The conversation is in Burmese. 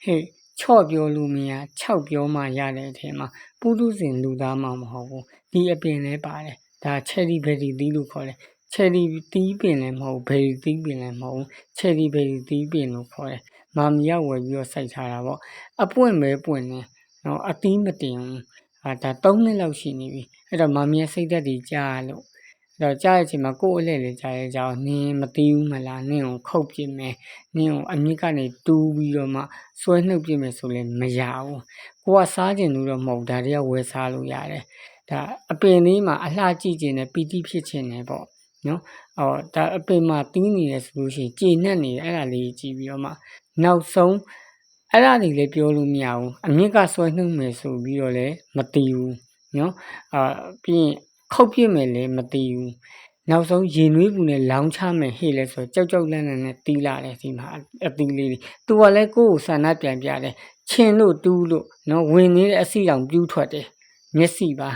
ဟဲ့ချော့ပြောလို့မရ6ပြောမှရတဲ့အထဲမှာပုထုဇဉ်လူသားမှမဟုတ်ဘူးဒီအပင်လည်းပါတယ်ဒါချယ်ရီဘယ်ရီသီးလို့ခေါ်တယ်ချယ်ရီသီးပင်လည်းမဟုတ်ဘယ်ရီသီးပင်လည်းမဟုတ်ချယ်ရီဘယ်ရီသီးပင်လို့ခေါ်တယ်မာမီကဝယ်ပြီးတော့စိုက်ထားတာပေါ့အပွင့်ပဲပွင့်နေနော်အသီးမတင်ဘူးဒါ3နှစ်လောက်ရှိနေပြီအဲ့တော့မာမီရဲ့စိတ်သက်တွေကြားလို့အဲ့တော့ကြားတဲ့အချိန်မှာကိုယ်အလှည့်လေးကြားရဲကြောင်းနင်းမသိဘူးမလားနင်းကိုခုတ်ပြစ်မယ်နင်းကိုအမြင့်ကနေတူးပြီးတော့မှဆွဲနှုတ်ပြစ်မယ်ဆိုလည်းမရဘူးကိုကစားကျင်လို့တော့မဟုတ်ဒါတွေကဝယ်စားလို့ရတယ်ဒါအပင်လေးမှာအလှကြည့်ခြင်းနဲ့ပီတိဖြစ်ခြင်းနဲ့ပေါ့နော်ဒါအပင်မှာတီးနေရဆိုလို့ရှိရင်ကျေနပ်နေတယ်အဲ့ဒါလေးကြည့်ပြီးတော့မှနောက်ဆုံးအဲ့ဒါတွေလည်းပြောလို့မရဘူးအမြင့်ကဆွဲနှုတ်မယ်ဆိုပြီးတော့လည်းမတီးဘူးနော်ပြီးရင်ခုတ်ပြစ်မယ်လည်းမတီးဘူးနောက်ဆုံးရေနွေးပူနဲ့လောင်းချမယ်ဟေ့လဲဆိုကြောက်ကြောက်လန့်လန့်နဲ့တီးလာတယ်ဒီမှာအသီးလေးတွေသူကလည်းကိုယ့်ကိုဆန္ဒပြန်ပြတယ်ချင်လို့တူးလို့နော်ဝင်နေတဲ့အစီတောင်ပြူးထွက်တယ်မျက်စိပါ